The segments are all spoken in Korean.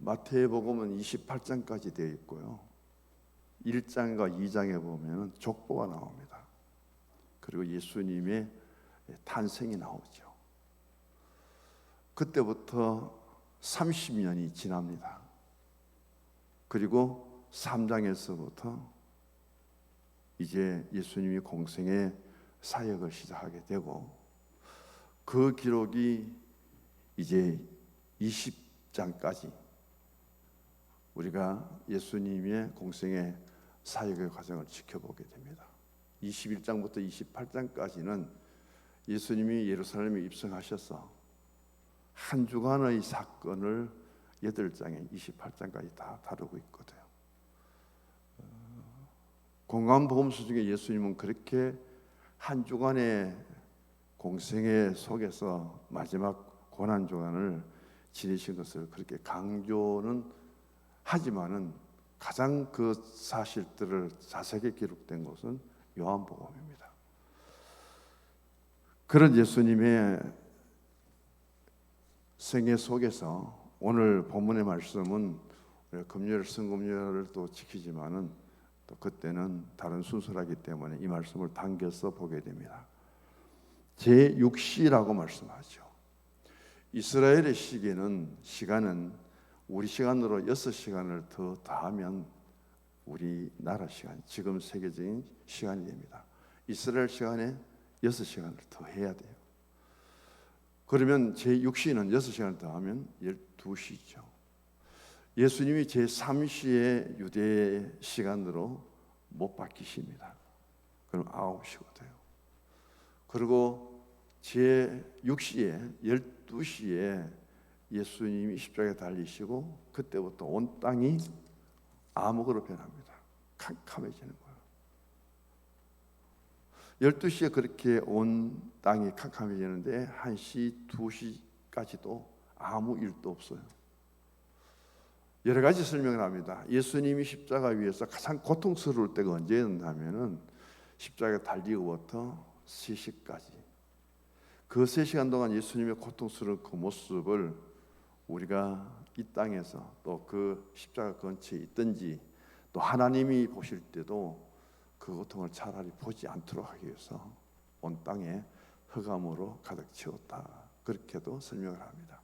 마태복음은 28장까지 되어 있고요. 1장과 2장에 보면 족보가 나옵니다. 그리고 예수님의 탄생이 나오죠. 그때부터 30년이 지납니다. 그리고 3장에서부터 이제 예수님이 공생의 사역을 시작하게 되고, 그 기록이 이제 20장까지 우리가 예수님의 공생의 사역의 과정을 지켜보게 됩니다. 21장부터 28장까지는 예수님이 예루살렘에 입성하셔서 한 주간의 사건을 8장에 28장까지 다 다루고 있거든요. 공관복음서 중에 예수님은 그렇게 한 주간의 공생애 속에서 마지막 고난주간을 지내신 것을 그렇게 강조는 하지만은 가장 그 사실들을 자세하게 기록된 것은 요한복음입니다. 그런 예수님의 생애 속에서 오늘 본문의 말씀은 금요일 성금요일을 또 지키지만은 또 그때는 다른 순서라기 때문에 이 말씀을 당겨서 보게 됩니다. 제6시라고 말씀하죠. 이스라엘의 시간은 우리 시간으로 6시간을 더 더하면 우리나라 시간, 지금 세계적인 시간이 됩니다. 이스라엘 시간에 6시간을 더 해야 돼요. 그러면 제6시는 6시간을 더하면 12시죠. 예수님이 제3시에 유대 시간으로 못 박히십니다. 그럼 9시가 돼요. 그리고 제6시에 12시에 예수님이 십자가에 달리시고 그때부터 온 땅이 암흑으로 변합니다. 캄캄해지는 거예요. 12시에 그렇게 온 땅이 캄캄해지는데 1시, 2시까지도 아무 일도 없어요. 여러 가지 설명을 합니다. 예수님이 십자가 위에서 가장 고통스러울 때가 언제였냐면은 십자가에 달리고부터 3시까지, 그 3시간 동안 예수님의 고통스러운 그 모습을 우리가 이 땅에서 또 그 십자가 근처에 있든지 또 하나님이 보실 때도 그 고통을 차라리 보지 않도록 하기 위해서 온 땅에 흑암으로 가득 채웠다, 그렇게도 설명을 합니다.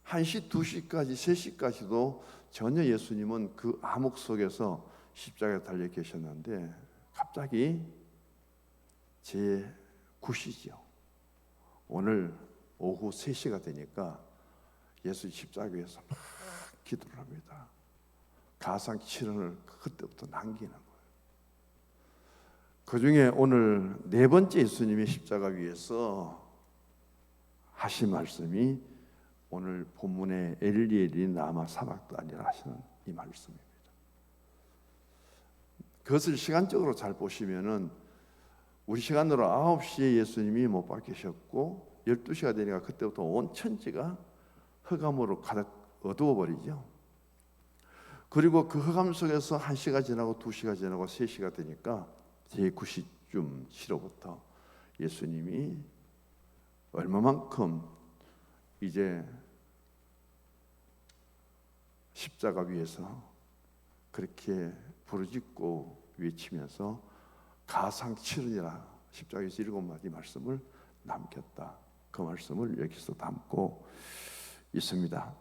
1시, 2시까지, 3시까지도 전혀 예수님은 그 암흑 속에서 십자가에 달려 계셨는데 갑자기 제9시죠. 오늘 오후 3시가 되니까 예수 십자가 위에서 막 기도를 합니다. 가상 7원을 그때부터 남기는 거예요. 그 중에 오늘 4번째 예수님의 십자가 위에서 하신 말씀이 오늘 본문의 엘리엘이 나마 사막도 아니라 하시는 이 말씀입니다. 그것을 시간적으로 잘 보시면은 우리 시간으로 9시에 예수님이 못 박히셨고 12시가 되니까 그때부터 온 천지가 흑암으로 가득 어두워버리죠. 그리고 그 흑암 속에서 1시가 지나고 2시가 지나고 3시가 되니까 제9시쯤 시로부터 예수님이 얼마만큼 이제 십자가 위에서 그렇게 부르짖고 외치면서 가상칠언이라 십자가에서 7마디 말씀을 남겼다, 그 말씀을 여기서 담고 있습니다.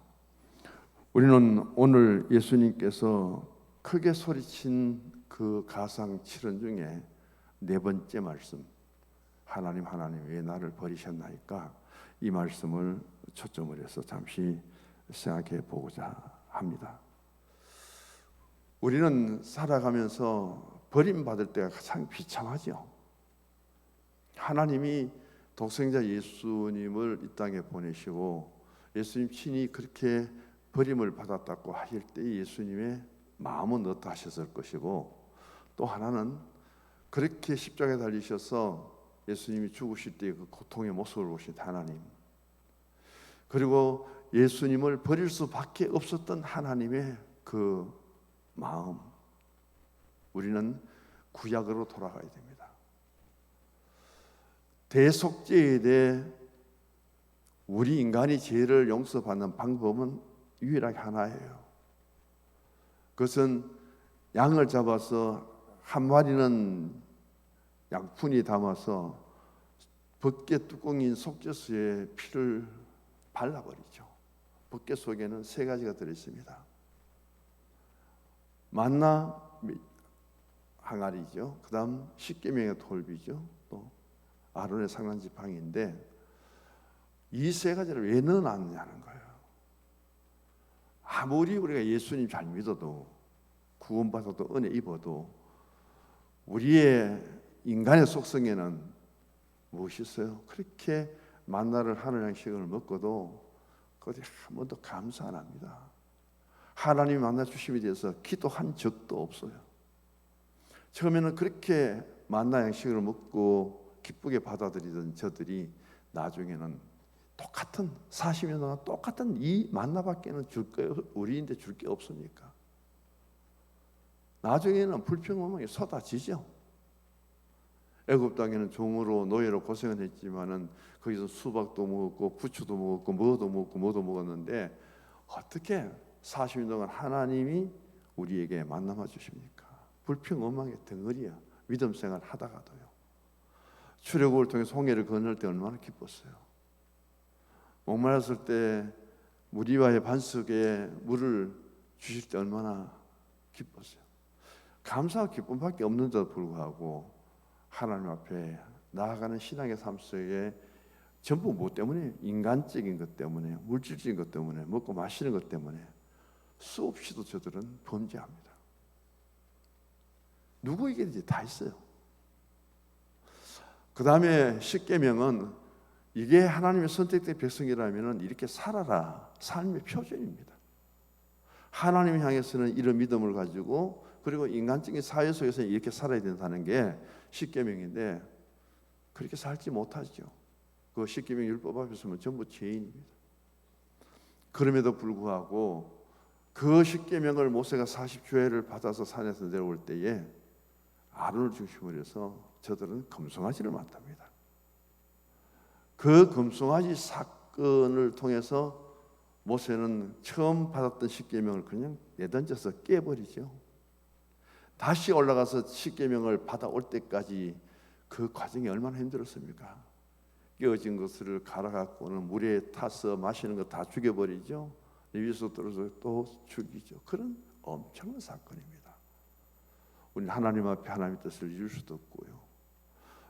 우리는 오늘 예수님께서 크게 소리친 그 가상칠언 중에 4번째 말씀, 하나님 왜 나를 버리셨나이까, 이 말씀을 초점을 해서 잠시 생각해 보고자 합니다. 우리는 살아가면서 버림받을 때가 가장 비참하죠. 하나님이 독생자 예수님을 이 땅에 보내시고 예수님 친히 그렇게 버림을 받았다고 하실 때 예수님의 마음은 어떠하셨을 것이고, 또 하나는 그렇게 십자가에 달리셔서 예수님이 죽으실 때 그 고통의 모습을 보신 하나님, 그리고 예수님을 버릴 수밖에 없었던 하나님의 그 마음, 우리는 구약으로 돌아가야 됩니다. 대속죄에 대해 우리 인간이 죄를 용서받는 방법은 유일하게 하나예요. 그것은 양을 잡아서 한 마리는 양푼이 담아서 벗개 뚜껑인 속죄수에 피를 발라버리죠. 벗개 속에는 세 가지가 들어있습니다. 만나 항아리죠. 그 다음 십계명의 돌비죠. 또 아론의 상란지팡이인데 이 세 가지를 왜 넣어놨느냐는 거예요. 아무리 우리가 예수님 잘 믿어도 구원받아도 은혜 입어도 우리의 인간의 속성에는 무엇이 있어요? 그렇게 만나를 하늘 양식을 먹고도 그것이 한 번도 감사 안 합니다. 하나님이 만나 주심에 대해서 기도한 적도 없어요. 처음에는 그렇게 만나 양식을 먹고 기쁘게 받아들이던 저들이 나중에는 똑같은 40년 동안 똑같은 이 만나밖에는 줄 게 우리인데 줄 게 없습니까? 나중에는 불평하면 쏟아지죠. 애굽 땅에는 종으로 노예로 고생을 했지만은 거기서 수박도 먹었고 부추도 먹었고 뭐도 먹었는데 어떻게 40년 동안 하나님이 우리에게 만나마 주십니까? 불평,원망의 덩어리야. 믿음 생활 하다가도요. 출애굽을 통해서 홍해를 건널 때 얼마나 기뻤어요. 목말랐을 때 무리와의 반석에 물을 주실 때 얼마나 기뻤어요. 감사와 기쁨밖에 없는데도 불구하고 하나님 앞에 나아가는 신앙의 삶 속에 전부 무엇 때문에? 인간적인 것 때문에, 물질적인 것 때문에, 먹고 마시는 것 때문에 수없이도 저들은 범죄합니다. 누구에게든지 다 있어요. 그 다음에 십계명은 이게 하나님의 선택된 백성이라면 이렇게 살아라, 삶의 표준입니다. 하나님을 향해서는 이런 믿음을 가지고 그리고 인간적인 사회 속에서 이렇게 살아야 된다는 게 십계명인데 그렇게 살지 못하죠. 그 십계명 율법 앞에서는 전부 죄인입니다. 그럼에도 불구하고 그 십계명을 모세가 40조회를 받아서 산에서 내려올 때에 아론을 중심으로 해서 저들은 금송아지를 만납니다. 그 금송아지 사건을 통해서 모세는 처음 받았던 십계명을 그냥 내던져서 깨버리죠. 다시 올라가서 십계명을 받아올 때까지 그 과정이 얼마나 힘들었습니까? 깨어진 것을 갈아갖고는 물에 타서 마시는 거 다 죽여버리죠. 위에서 떨어져 또 죽이죠. 그런 엄청난 사건입니다. 우리는 하나님 앞에 하나님의 뜻을 이룰 수도 없고요.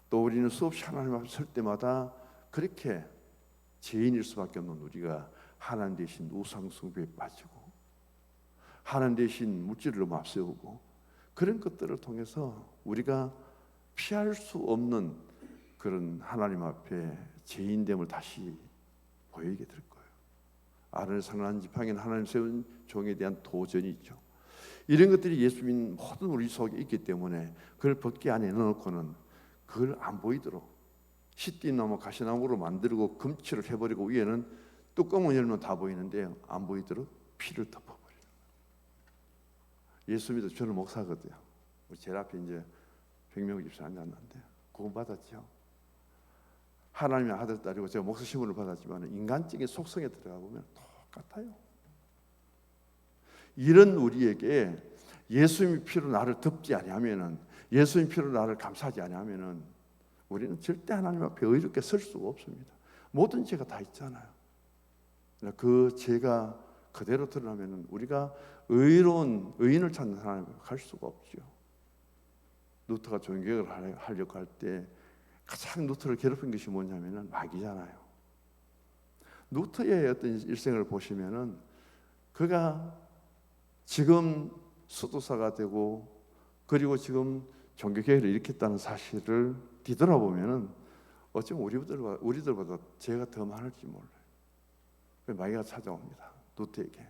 또 우리는 수없이 하나님 앞에 설 때마다 그렇게 죄인일 수밖에 없는 우리가 하나님 대신 우상 숭배에 빠지고 하나님 대신 물질을 너무 앞세우고 그런 것들을 통해서 우리가 피할 수 없는 그런 하나님 앞에 죄인됨을 다시 보이게 될 거예요. 아론의 상란 지팡이는 하나님 세운 종에 대한 도전이죠. 이런 것들이 예수 믿는 모든 우리 속에 있기 때문에 그걸 벗기 안에 넣어놓고는 그걸 안 보이도록 시띠나무 가시나무로 만들고 금칠을 해버리고 위에는 뚜껑을 열면 다 보이는데 안 보이도록 피를 덮어버려요. 예수 믿어 저는 목사거든요. 제 앞에 이제 백명호 집사 앉았는데 구원 받았죠. 하나님의 아들 딸이고 제가 목사 시험을 받았지만 인간적인 속성에 들어가 보면 똑같아요. 이런 우리에게 예수님의 피로 나를 덮지 아니하면은 예수님의 피로 나를 감싸지 아니하면은 우리는 절대 하나님 앞에 의롭게 설 수가 없습니다. 모든 죄가 다 있잖아요. 그 죄가 그대로 드러나면은 우리가 의로운 의인을 찾는 하나님 앞에 갈 수가 없죠. 루터가 종교개혁을 하려고 할 때 가장 루터를 괴롭힌 것이 뭐냐면은 마귀잖아요. 루터의 어떤 일생을 보시면은 그가 지금 수도사가 되고 그리고 지금 종교개혁을 일으켰다는 사실을 뒤돌아보면은 어쩌면 우리들보다 죄가 더 많을지 몰라요. 마귀가 찾아옵니다. 루터에게.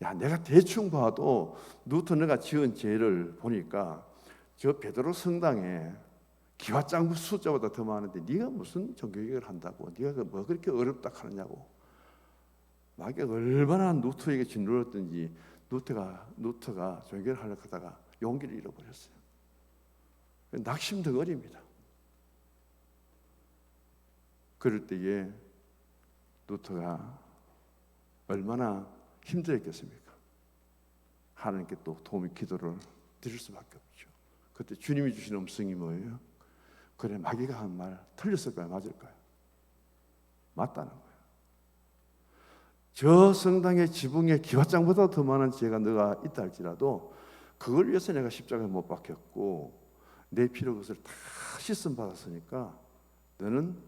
야, 내가 대충 봐도 루터 내가 지은 죄를 보니까 저 베드로 성당에 기와장구 숫자보다 더 많은데 네가 무슨 종교개혁을 한다고? 네가 뭐 그렇게 어렵다 하느냐고. 마귀가 얼마나 루터에게 짓눌렀던지 루터가 종교개혁을 하려고 하다가 용기를 잃어버렸어요. 낙심 덩어리입니다. 그럴 때에 루터가 얼마나 힘들었겠습니까? 하나님께 또 도움의 기도를 드릴 수밖에 없죠. 그때 주님이 주신 음성이 뭐예요? 그래, 마귀가 한 말 틀렸을까요? 맞을까요? 맞다는 거예요. 저 성당의 지붕에 기와장보다 더 많은 죄가 너가 있다 할지라도 그걸 위해서 내가 십자가에 못 박혔고 내 피로 그것을 다 씻음 받았으니까 너는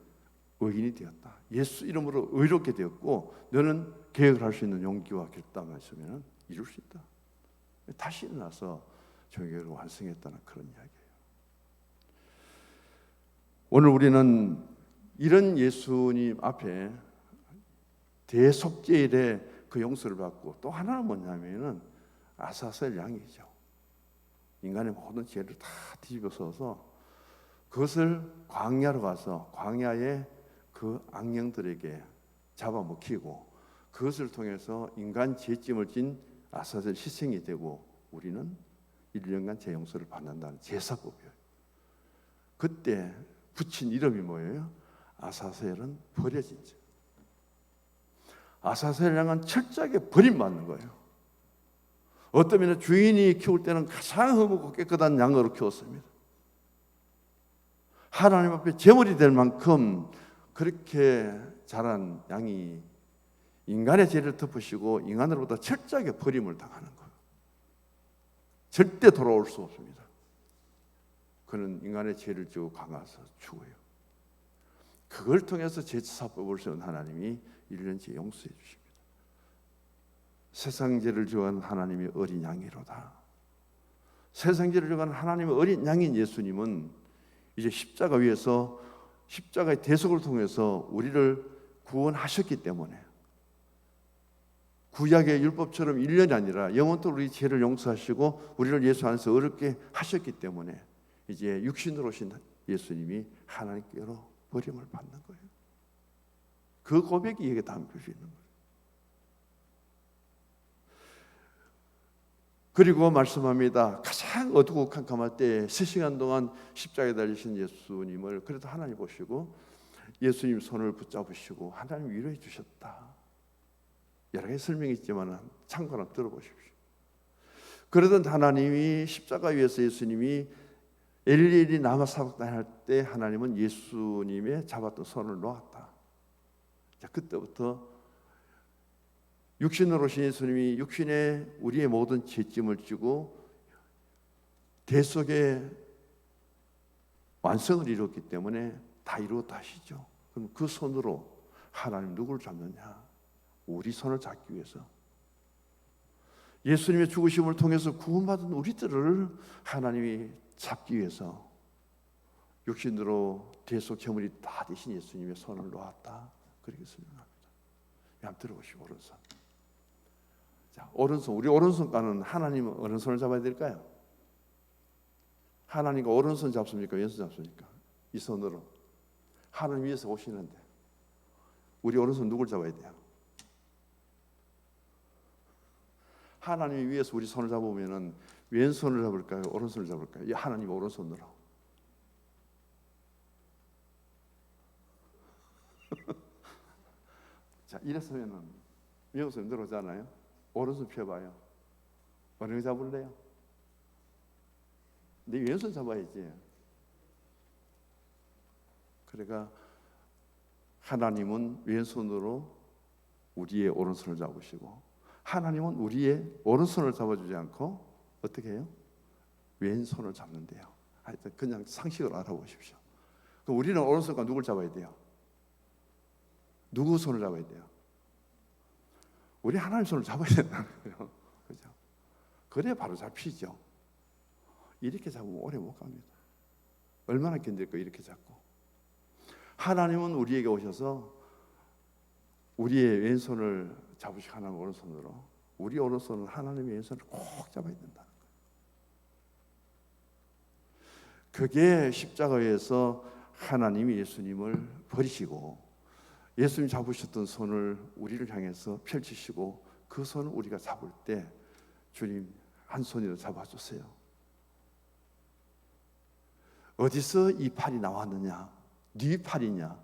의인이 되었다. 예수 이름으로 의롭게 되었고 너는 계획을 할 수 있는 용기와 결단만 있으면 이룰 수 있다. 다시 일어나서 종교를 완성했다는 그런 이야기예요. 오늘 우리는 이런 예수님 앞에 대속죄일에 그 용서를 받고 또 하나는 뭐냐면은 아사셀 양이죠. 인간의 모든 죄를 다 뒤집어서서 그것을 광야로 가서 광야에 그 악령들에게 잡아먹히고 그것을 통해서 인간 죄짐을 진 아사셀 희생이 되고 우리는 1년간 죄 용서를 받는다는 제사법이에요. 그때 붙인 이름이 뭐예요? 아사셀은 버려진 자. 아사셀 양은 철저하게 버림받는 거예요. 어떤 면에 주인이 키울 때는 가장 흠없고 깨끗한 양으로 키웠습니다. 하나님 앞에 제물이 될 만큼 그렇게 자란 양이 인간의 죄를 덮으시고 인간으로부터 철저하게 버림을 당하는 거예요. 절대 돌아올 수 없습니다. 그는 인간의 죄를 지고 강화해서 죽어요. 그걸 통해서 제사법을 세운 하나님이 1년째 용서해 주십니다. 세상 죄를 지어간 하나님의 어린 양이로다. 세상 죄를 지어간 하나님의 어린 양인 예수님은 이제 십자가 위에서 십자가의 대속을 통해서 우리를 구원하셨기 때문에 구약의 율법처럼 1년이 아니라 영원토록 우리 죄를 용서하시고 우리를 예수 안에서 어렵게 하셨기 때문에 이제 육신으로 오신 예수님이 하나님께로 버림을 받는 거예요. 그 고백이 여기에 담겨 있는 거예요. 그리고 말씀합니다. 가장 어두고 캄캄할 때 3시간 동안 십자가에 달리신 예수님을 그래도 하나님 보시고 예수님 손을 붙잡으시고 하나님 위로해 주셨다. 여러 가지 설명이 있지만 참고로 들어보십시오. 그러던 하나님이 십자가 위에서 예수님이 엘리엘이 라마 사박다니 할 때 하나님은 예수님의 잡았던 손을 놓았다. 자, 그때부터 육신으로 오신 예수님이 육신에 우리의 모든 죄짐을 지고 대속의 완성을 이뤘기 때문에 다 이루었다 하시죠. 그럼 그 손으로 하나님 누구를 잡느냐? 우리 손을 잡기 위해서 예수님의 죽으심을 통해서 구원받은 우리들을 하나님이 잡기 위해서 육신으로 대속 제물이 다 되신 예수님의 손을 놓았다. 그렇게 설명합니다. 한번 들어보시고 오른손. 자, 오른손. 우리 오른손가는 하나님은 어느 손을 잡아야 될까요? 하나님과 오른손 잡습니까? 왼손 잡습니까? 이 손으로. 하나님 위에서 오시는데 우리 오른손 누굴 잡아야 돼요? 하나님이 위에서 우리 손을 잡으면은 왼손을 잡을까요? 오른손을 잡을까요? 이 하나님 오른손으로. 자, 이랬으면은 미국에서 들어오잖아요. 오른손 펴봐요. 어느 거 잡을래요? 내 왼손 잡아야지. 그러니까 하나님은 왼손으로 우리의 오른손을 잡으시고 하나님은 우리의 오른손을 잡아주지 않고 어떻게 해요? 왼손을 잡는데요. 하여튼 그냥 상식을 알아보십시오. 그럼 우리는 오른손과 누굴 잡아야 돼요? 누구 손을 잡아야 돼요? 우리 하나님 손을 잡아야 된다는 거예요. 그죠? 그래야 바로 잡히죠. 이렇게 잡으면 오래 못 갑니다. 얼마나 견딜까 이렇게 잡고. 하나님은 우리에게 오셔서 우리의 왼손을 잡으시고 하나님 오른손으로 우리 오른손은 하나님의 왼손을 꼭 잡아야 된다는 거예요. 그게 십자가에서 하나님이 예수님을 버리시고 예수님 잡으셨던 손을 우리를 향해서 펼치시고 그 손을 우리가 잡을 때 주님 한 손이라도 잡아주세요. 어디서 이 팔이 나왔느냐? 네 팔이냐?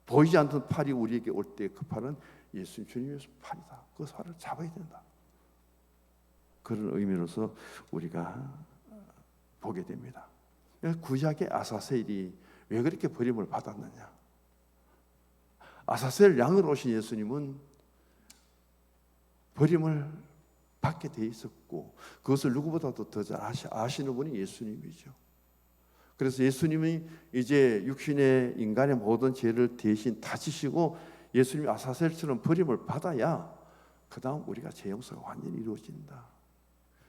보이지 않던 팔이 우리에게 올 때 그 팔은 예수님 주님의 팔이다. 그 팔을 잡아야 된다. 그런 의미로서 우리가 보게 됩니다. 구약의 아사셀이 왜 그렇게 버림을 받았느냐? 아사셀 양으로 오신 예수님은 버림을 받게 돼 있었고 그것을 누구보다도 더 잘 아시는 분이 예수님이죠. 그래서 예수님이 이제 육신의 인간의 모든 죄를 대신 다 지시고 예수님이 아사셀처럼 버림을 받아야 그 다음 우리가 죄 용서가 완전히 이루어진다.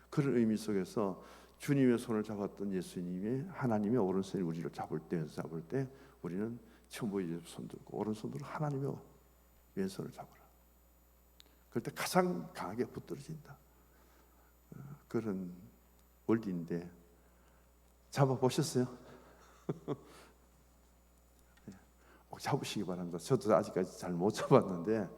그런 의미 속에서 주님의 손을 잡았던 예수님의 하나님의 오른손이 우리를 잡을 때 우리는 처음으로 예수 손 들고 오른손으로 하나님의 왼손을 잡으라. 그럴 때 가장 강하게 붙들어진다. 그런 원리인데 잡아보셨어요? 꼭 잡으시기 바랍니다. 저도 아직까지 잘 못 잡았는데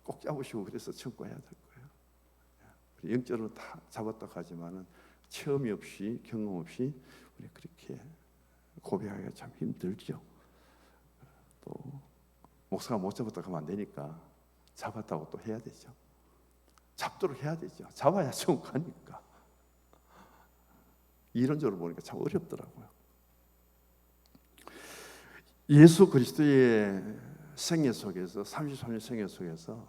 꼭 잡으시고 그래서 청구해야 될 거예요. 영적으로 다 잡았다고 하지만은 체험이 없이 경험 없이 우리 그렇게 고백하기가 참 힘들죠. 또 목사가 못 잡았다고 하면 안 되니까 잡았다고 또 해야 되죠. 잡도록 해야 되죠. 잡아야 청구하니까. 이론적으로 보니까 참 어렵더라고요. 예수 그리스도의 생애 속에서 33년 생애 속에서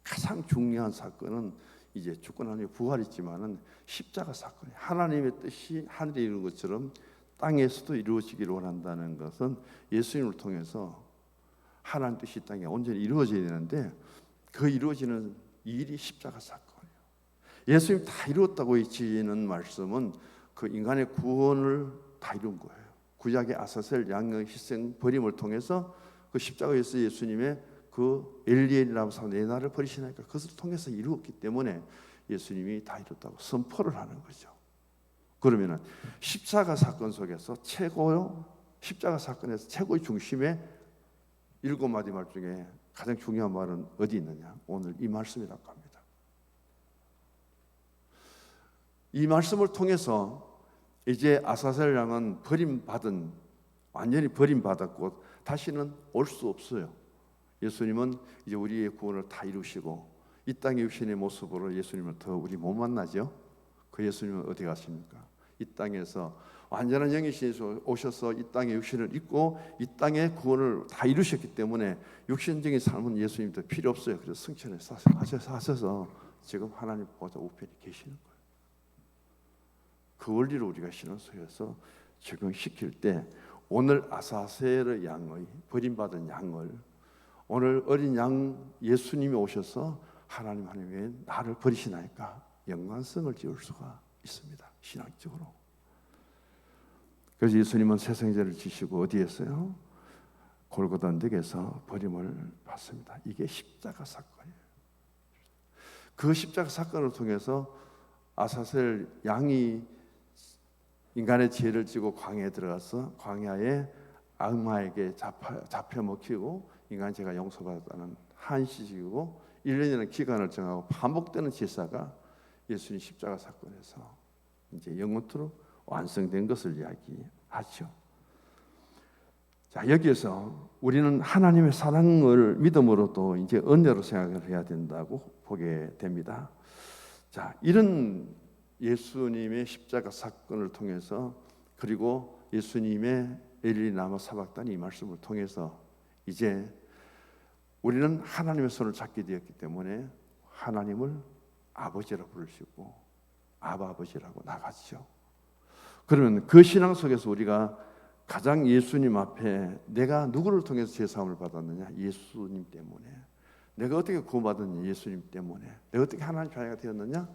가장 중요한 사건은 이제 죽고 난 후에 부활했지만은 십자가 사건이에요. 하나님의 뜻이 하늘에 이루는 것처럼 땅에서도 이루어지기를 원한다는 것은 예수님을 통해서 하나님 뜻이 땅에 온전히 이루어져야 되는데 그 이루어지는 일이 십자가 사건이에요. 예수님 다 이루었다고 지는 말씀은 그 인간의 구원을 다 이룬 거예요. 구약의 아사셀 양의 희생 버림을 통해서 그 십자가에서 예수님의 그 엘리엘이라고 하는 내 나를 버리시니까 그것을 통해서 이루었기 때문에 예수님이 다 이뤘다고 선포를 하는 거죠. 그러면은 십자가 사건 속에서 십자가 사건에서 최고의 중심에 7마디 말 중에 가장 중요한 말은 어디 있느냐? 오늘 이 말씀이라고 합니다. 이 말씀을 통해서 이제 아사셀 양은 완전히 버림받았고 다시는 올 수 없어요. 예수님은 이제 우리의 구원을 다 이루시고 이 땅의 육신의 모습으로 예수님을 더 우리 못 만나죠. 그 예수님은 어디 가십니까? 이 땅에서 완전한 영이신 오셔서 이 땅의 육신을 입고 이 땅의 구원을 다 이루셨기 때문에 육신적인 삶은 예수님도 필요 없어요. 그래서 승천을 하셔서 지금 하나님 보좌 우편에 계시는 거예요. 그 원리를 우리가 신앙 속에서 적용시킬 때 오늘 아사셀의 양의 버림받은 양을 오늘 어린 양 예수님이 오셔서 하나님 왜 나를 버리시나이까 연관성을 지을 수가 있습니다. 신앙적으로. 그래서 예수님은 세상제를 지시고 어디 했어요? 골고다 언덕에서 버림을 받습니다. 이게 십자가 사건이에요. 그 십자가 사건을 통해서 아사셀 양이 인간의 죄를 지고 광야에 들어가서 광야에 악마에게 잡혀 먹히고 인간 죄가 용서받았다는 한시이고 1년이라는 기간을 정하고 반복되는 제사가 예수님 십자가 사건에서 이제 영원토록 완성된 것을 이야기하죠. 자, 여기에서 우리는 하나님의 사랑을 믿음으로 또 이제 은혜로 생각을 해야 된다고 보게 됩니다. 자, 이런 예수님의 십자가 사건을 통해서 그리고 예수님의 엘리 라마 사박단 이 말씀을 통해서 이제 우리는 하나님의 손을 잡게 되었기 때문에 하나님을 아버지라 부르시고 아버지라고 나가죠. 그러면 그 신앙 속에서 우리가 가장 예수님 앞에 내가 누구를 통해서 제사함을 받았느냐? 예수님 때문에. 내가 어떻게 구원받았느냐? 예수님 때문에. 내가 어떻게 하나님 자녀가 되었느냐?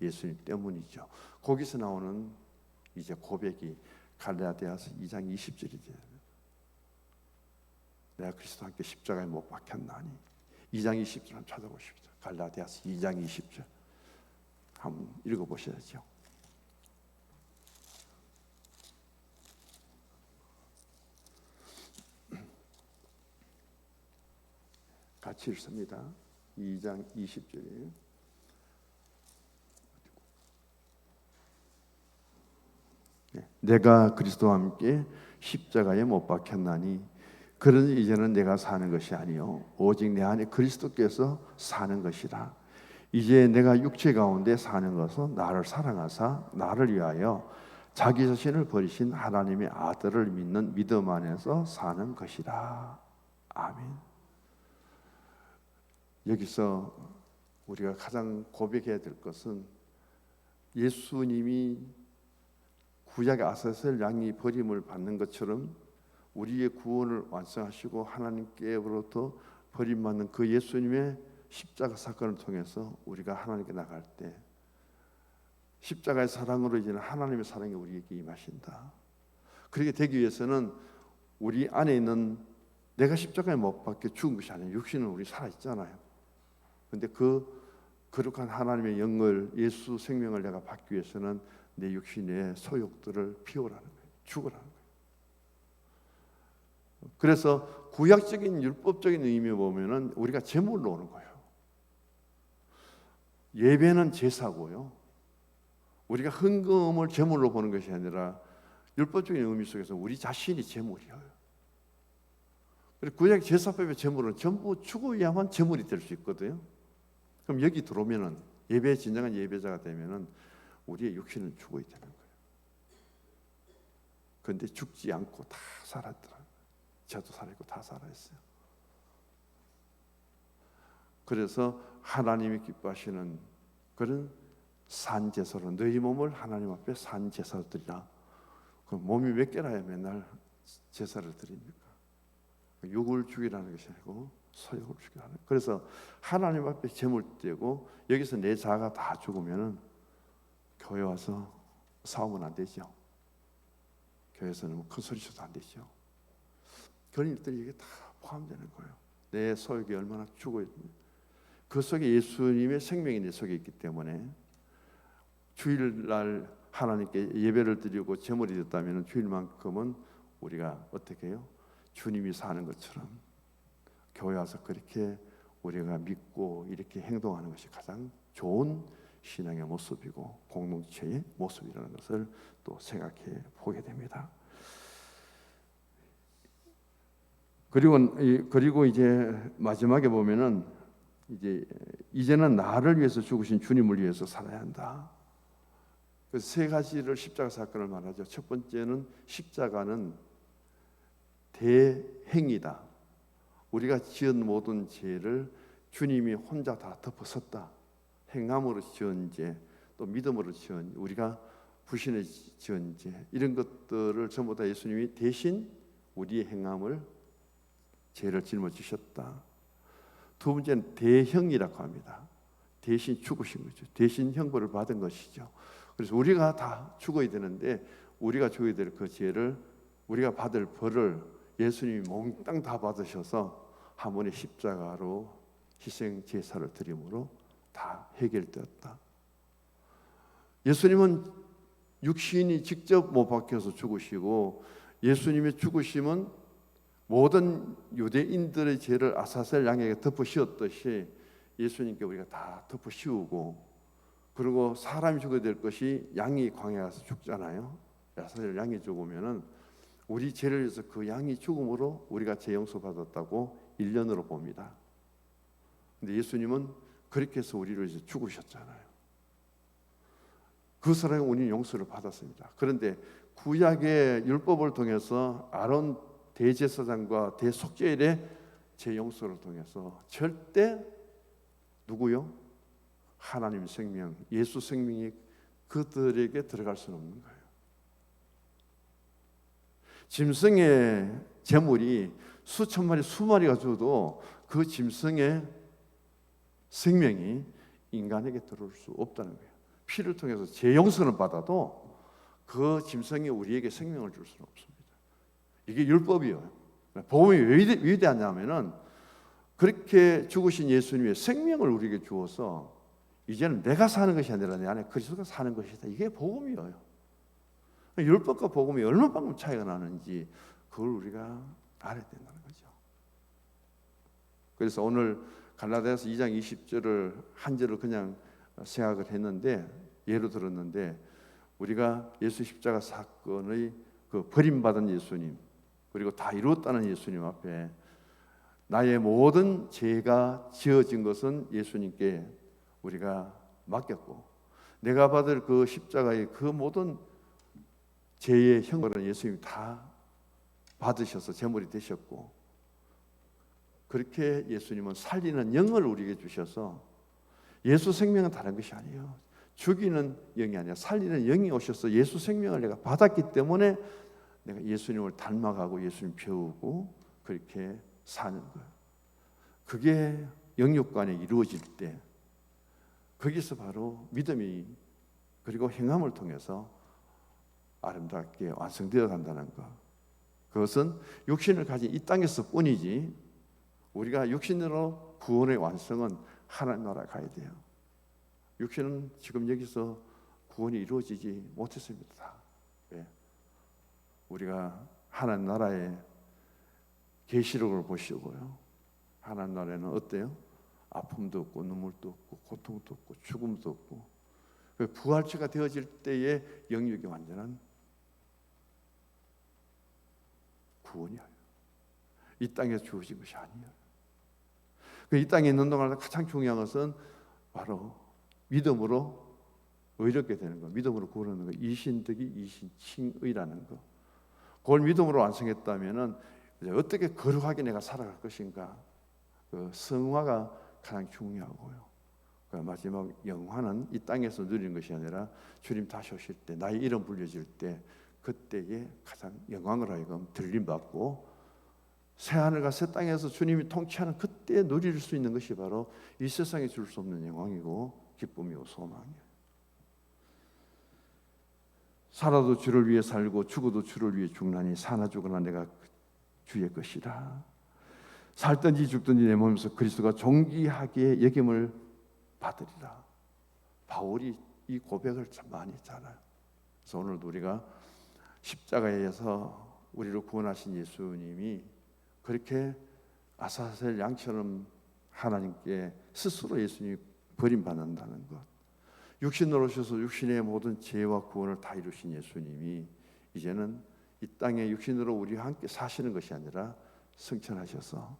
예수님 때문이죠. 거기서 나오는 이제 고백이 갈라디아서 2장 20절이 돼요. 내가 그리스도와 함께 십자가에 못 박혔나니 2장 20절 한번 찾아보십시오. 갈라디아서 2장 20절 한번 읽어보셔야죠. 같이 읽습니다. 2장 20절이에요. 내가 그리스도와 함께 십자가에 못 박혔나니 그러니 이제는 내가 사는 것이 아니요 오직 내 안에 그리스도께서 사는 것이라. 이제 내가 육체 가운데 사는 것은 나를 사랑하사 나를 위하여 자기 자신을 버리신 하나님의 아들을 믿는 믿음 안에서 사는 것이라. 아멘. 여기서 우리가 가장 고백해야 될 것은 예수님이 구약의 아사셀 양이 버림을 받는 것처럼 우리의 구원을 완성하시고 하나님께로부터 버림받는 그 예수님의 십자가 사건을 통해서 우리가 하나님께 나갈 때 십자가의 사랑으로 이제는 하나님의 사랑이 우리에게 임하신다. 그렇게 되기 위해서는 우리 안에 있는 내가 십자가에 못 박혀 죽은 것이 아니에요. 육신은 우리 살아있잖아요. 그런데 그 거룩한 하나님의 영을 예수 생명을 내가 받기 위해서는 내 육신의 소욕들을 피우라는 거예요. 죽으라는 거예요. 그래서 구약적인 율법적인 의미에 보면은 우리가 제물로 오는 거예요. 예배는 제사고요. 우리가 헌금을 제물로 보는 것이 아니라 율법적인 의미 속에서 우리 자신이 제물이에요. 그리고 구약 제사법의 제물은 전부 죽어야만 제물이 될 수 있거든요. 그럼 여기 들어오면은 예배 진정한 예배자가 되면은 우리의 육신은 죽어야 되는 거예요. 그런데 죽지 않고 다 살았더라고요. 저도 살아있고 다 살아있어요. 그래서 하나님이 기뻐하시는 그런 산제사로 너희 몸을 하나님 앞에 산제사로 드리라. 그 몸이 몇 개라야 맨날 제사를 드립니까? 육을 죽이라는 것이 아니고 소욕을 죽이라는 거예요. 그래서 하나님 앞에 제물 떼고 여기서 내 자아가 다 죽으면은 교회 와서 싸우면 안 되죠. 교회에서는 뭐 큰 소리 쳐도 안 되죠. 그런 일들이 이게 다 포함되는 거예요. 내 소욕이 얼마나 죽어야 됩니까? 그 속에 예수님의 생명이 내 속에 있기 때문에 주일날 하나님께 예배를 드리고 제물이 됐다면 주일만큼은 우리가 어떻게 해요? 주님이 사는 것처럼 교회 와서 그렇게 우리가 믿고 이렇게 행동하는 것이 가장 좋은 신앙의 모습이고 공동체의 모습이라는 것을 또 생각해 보게 됩니다. 그리고 이제 마지막에 보면은 이제는 나를 위해서 죽으신 주님을 위해서 살아야 한다. 그 세 가지를 십자가 사건을 말하죠. 첫 번째는 십자가는 대행이다. 우리가 지은 모든 죄를 주님이 혼자 다 덮어섰다. 행함으로 지은 죄, 또 믿음으로 지은 우리가 불신에 지은 죄, 이런 것들을 전부 다 예수님이 대신 우리의 행함을 죄를 짊어지셨다. 두 번째는 대형이라고 합니다. 대신 죽으신 거죠. 대신 형벌을 받은 것이죠. 그래서 우리가 다 죽어야 되는데 우리가 죽어야 될 그 죄를 우리가 받을 벌을 예수님이 몽땅 다 받으셔서 한 번의 십자가로 희생 제사를 드림으로 다 해결되었다. 예수님은 육신이 직접 못 박혀서 죽으시고 예수님의 죽으심은 모든 유대인들의 죄를 아사셀 양에게 덮어 씌웠듯이 예수님께 우리가 다 덮어 씌우고, 그리고 사람이 죽어야 될 것이 양이 광야에 가서 죽잖아요. 아사셀 양이 죽으면은 우리 죄를 위해서 그 양이 죽음으로 우리가 죄 용서 받았다고 1년으로 봅니다. 근데 예수님은 그렇게 해서 우리를 위해서 죽으셨잖아요. 그 사람이 우리 용서를 받았습니다. 그런데 구약의 율법을 통해서 아론 대제사장과 대속죄일의 제 용서를 통해서 절대 누구요? 하나님 생명, 예수 생명이 그들에게 들어갈 수는 없는 거예요. 짐승의 제물이 수천 마리, 수마리가 죽어도 그 짐승의 생명이 인간에게 들어올 수 없다는 거예요. 피를 통해서 제 용서는 받아도 그 짐승이 우리에게 생명을 줄 수는 없습니다. 이게 율법이에요. 복음이 왜 위대하냐면은 그렇게 죽으신 예수님의 생명을 우리에게 주어서 이제는 내가 사는 것이 아니라 내 안에 그리스도가 사는 것이다. 이게 복음이에요. 율법과 복음이 얼마만큼 차이가 나는지 그걸 우리가 알아야 된다는 거죠. 그래서 오늘 갈라디아서 2장 20절을 한 절을 그냥 생각을 했는데, 예로 들었는데, 우리가 예수 십자가 사건의 그 버림받은 예수님, 그리고 다 이루었다는 예수님 앞에 나의 모든 죄가 지어진 것은 예수님께 우리가 맡겼고, 내가 받을 그 십자가의 그 모든 죄의 형벌은 예수님이 다 받으셔서 제물이 되셨고, 그렇게 예수님은 살리는 영을 우리에게 주셔서, 예수 생명은 다른 것이 아니에요. 죽이는 영이 아니라 살리는 영이 오셔서 예수 생명을 내가 받았기 때문에 내가 예수님을 닮아가고 예수님 배우고 그렇게 사는 거예요. 그게 영육간에 이루어질 때 거기서 바로 믿음이 그리고 행함을 통해서 아름답게 완성되어 간다는 것. 그것은 육신을 가진 이 땅에서 뿐이지, 우리가 육신으로 구원의 완성은 하나님 나라에 가야 돼요. 육신은 지금 여기서 구원이 이루어지지 못했습니다. 왜? 우리가 하나님 나라의 계시록을 보시고요, 하나님 나라에는 어때요? 아픔도 없고 눈물도 없고 고통도 없고 죽음도 없고, 부활체가 되어질 때의 영육이 완전한 구원이에요. 이 땅에서 주어진 것이 아니에요. 이 땅에 있는 동안 가장 중요한 것은 바로 믿음으로 의롭게 되는 것, 믿음으로 구원하는 것, 이신득이 이신칭의라는 것. 그걸 믿음으로 완성했다면은 어떻게 거룩하게 내가 살아갈 것인가, 그 성화가 가장 중요하고요. 그 마지막 영화는 이 땅에서 누리는 것이 아니라 주님 다시 오실 때, 나의 이름 불려질 때, 그때에 가장 영광을 하여금 들림받고 새하늘과 새 땅에서 주님이 통치하는 그때 누릴 수 있는 것이 바로 이 세상에 줄 수 없는 영광이고 기쁨이고 소망이에요. 살아도 주를 위해 살고 죽어도 주를 위해 죽나니 사나 죽으나 내가 주의 것이라. 살든지 죽든지 내 몸에서 그리스도가 존귀하게 여김을 받으리라. 바울이 이 고백을 참 많이 했잖아요. 그래서 오늘도 우리가 십자가에서 우리를 구원하신 예수님이 그렇게 아사셀 양처럼 하나님께 스스로 예수님이 버림받는다는 것, 육신으로 오셔서 육신의 모든 죄와 구원을 다 이루신 예수님이 이제는 이 땅에 육신으로 우리와 함께 사시는 것이 아니라 승천하셔서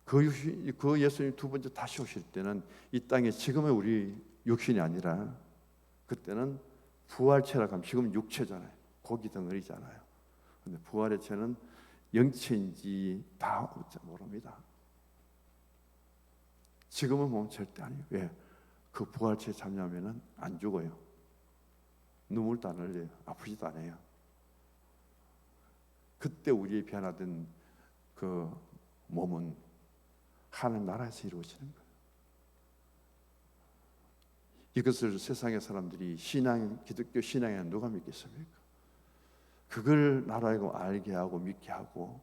그 예수님 두 번째 다시 오실 때는 이 땅에 지금의 우리 육신이 아니라 그때는 부활체라고 하면 지금 육체잖아요. 고기 덩어리잖아요. 근데 부활의 체는 영체인지 다 모릅니다. 지금은 몸 절대 아니에요. 왜? 그 부활체에 참여하면 안 죽어요. 눈물도 안 흘려요. 아프지도 않아요. 그때 우리의 변화된 그 몸은 하나님 나라에서 이루어지는 거예요. 이것을 세상의 사람들이 기독교 신앙에 누가 믿겠습니까? 그걸 나라이고 알게 하고 믿게 하고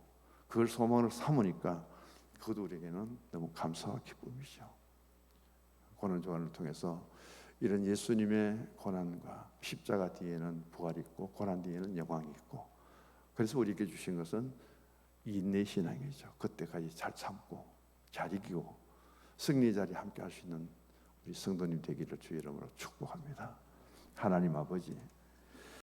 그걸 소망을 삼으니까 그것도 우리에게는 너무 감사와 기쁨이죠. 고난조간을 통해서 이런 예수님의 고난과 십자가 뒤에는 부활이 있고 고난 뒤에는 영광이 있고, 그래서 우리에게 주신 것은 인내 신앙이죠. 그때까지 잘 참고 잘 이기고 승리 자리에 함께 할 수 있는 우리 성도님 되기를 주의 이름으로 축복합니다. 하나님 아버지,